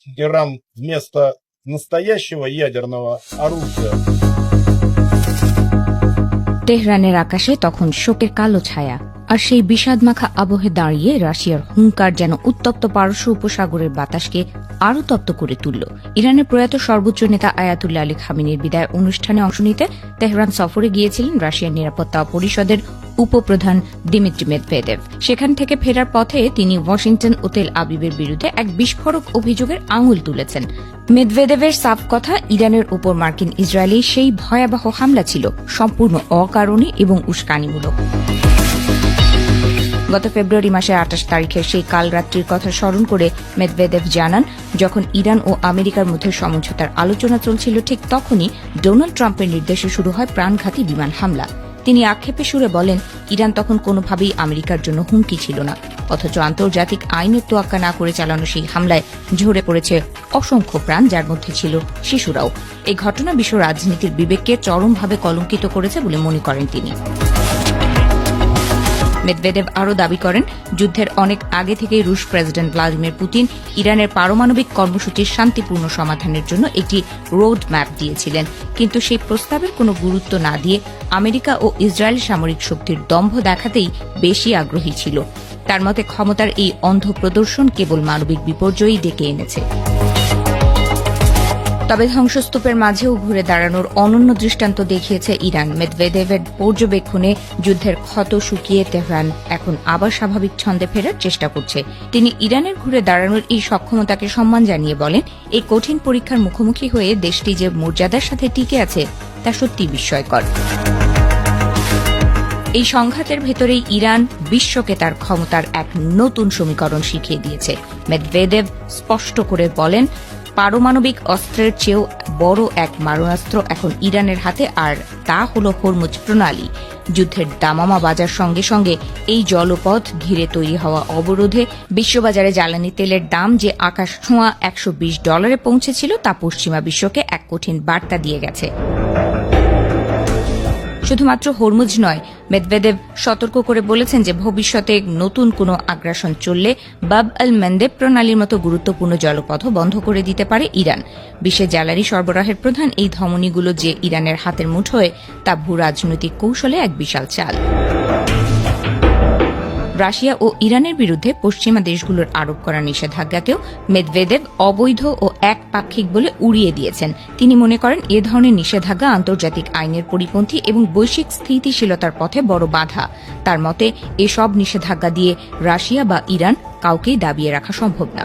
Иран вместо настоящего ядерного оружия. তেহরানের আকাশে তখন শোকের কালো ছায়া, আর সেই বিষাদমাখা আবহে দাঁড়িয়ে রাশিয়ার হুঙ্কার যেন উত্তপ্ত পারস্য উপসাগরের বাতাসকে আরও তপ্ত করে তুলল। ইরানের প্রয়াত সর্বোচ্চ নেতা আয়াতুল্লাহ আলী খামেনির বিদায় অনুষ্ঠানে অংশ নিতে তেহরান সফরে গিয়েছিলেন রাশিয়ার নিরাপত্তা পরিষদের উপপ্রধান দিমিত্রি মেদভেদেভ। সেখান থেকে ফেরার পথে তিনি ওয়াশিংটন ও তেল আবিবের বিরুদ্ধে এক বিস্ফোরক অভিযোগের আঙুল তুলেছেন। মেদভেদেভের সাফ কথা, ইরানের উপর মার্কিন ইসরায়েলি সেই ভয়াবহ হামলা ছিল সম্পূর্ণ অকারণে এবং উস্কানিমূলক। গত ফেব্রুয়ারি মাসের ২৮ তারিখের সেই কাল রাত্রির কথা স্মরণ করে মেদভেদেভ জানান, যখন ইরান ও আমেরিকার মধ্যে সমঝোতার আলোচনা চলছিল ঠিক তখনই ডোনাল্ড ট্রাম্পের নির্দেশে শুরু হয় প্রাণঘাতী বিমান হামলা। তিনি আক্ষেপে সুরে বলেন, ইরান তখন কোনোভাবেই আমেরিকার জন্য হুমকি ছিল না, অথচ আন্তর্জাতিক আইনের তোয়াক্কা না করে চালানো সেই হামলায় ঝরে পড়েছে অসংখ্য প্রাণ, যার মধ্যে ছিল শিশুরাও। এই ঘটনা বিশ্ব রাজনীতির বিবেককে চরমভাবে কলঙ্কিত করেছে বলে মনে করেন তিনি। মেদভেদেভ আরও দাবি করেন, যুদ্ধের অনেক আগে থেকেই রুশ প্রেসিডেন্ট ভ্লাদিমির পুতিন ইরানের পারমাণবিক কর্মসূচির শান্তিপূর্ণ সমাধানের জন্য একটি রোড ম্যাপ দিয়েছিলেন, কিন্তু সেই প্রস্তাবের কোনো গুরুত্ব না দিয়ে আমেরিকা ও ইসরায়েল সামরিক শক্তির দম্ভ দেখাতেই বেশি আগ্রহী ছিল। তার মতে ক্ষমতার এই অন্ধ প্রদর্শন কেবল মানবিক বিপর্যয়ই ডেকে এনেছে। তবে ধ্বংসস্তূপের মাঝেও ঘুরে দাঁড়ানোর অনন্য দৃষ্টান্ত দেখিয়েছে ইরান। মেদভেদেভের পর্যবেক্ষণে যুদ্ধের ক্ষত শুকিয়ে তেহরান এখন আবার স্বাভাবিক ছন্দে ফেরার চেষ্টা করছে। তিনি ইরানের ঘুরে দাঁড়ানোর এই সক্ষমতাকে সম্মান জানিয়ে বলেন, এই কঠিন পরীক্ষার মুখোমুখি হয়ে দেশটি যে মর্যাদার সাথে টিকে আছে তা সত্যি বিস্ময়কর। এই সংঘাতের ভেতরেই ইরান বিশ্বকে তার ক্ষমতার এক নতুন সমীকরণ শিখিয়ে দিয়েছে। মেদভেদেভ স্পষ্ট করে বলেন, পারমাণবিক অস্ত্রের চেয়েও বড় এক মারণাস্ত্র এখন ইরানের হাতে, আর তা হল হরমুজ প্রণালী। যুদ্ধের দামামা বাজার সঙ্গে সঙ্গে এই জলপথ ঘিরে তৈরি হওয়া অবরোধে বিশ্ববাজারে জ্বালানি তেলের দাম যে আকাশ ছোঁয়া $120 পৌঁছেছিল, তা পশ্চিমা বিশ্বকে এক কঠিন বার্তা দিয়ে গেছে। শুধুমাত্র হরমুজ নয়, মেদভেদেভ সতর্ক করে বলেছেন যে ভবিষ্যতে নতুন কোনো আগ্রাসন চললে বাব আল মেন্দেব প্রণালীর মতো গুরুত্বপূর্ণ জলপথও বন্ধ করে দিতে পারে ইরান। বিশ্বে জ্বালানি সরবরাহের প্রধান এই ধমনীগুলো যে ইরানের হাতের মুঠোয়, তা ভূ রাজনৈতিক কৌশলে এক বিশাল চাল। রাশিয়া ও ইরানের বিরুদ্ধে পশ্চিমা দেশগুলোর আরোপ করা নিষেধাজ্ঞাকেও মেদভেদেভ অবৈধ ও একপাক্ষিক বলে উড়িয়ে দিয়েছেন। তিনি মনে করেন, এ ধরনের নিষেধাজ্ঞা আন্তর্জাতিক আইনের পরিপন্থী এবং বৈশ্বিক স্থিতিশীলতার পথে বড় বাধা। তার মতে, এসব নিষেধাজ্ঞা দিয়ে রাশিয়া বা ইরান কাউকেই দাবিয়ে রাখা সম্ভব না।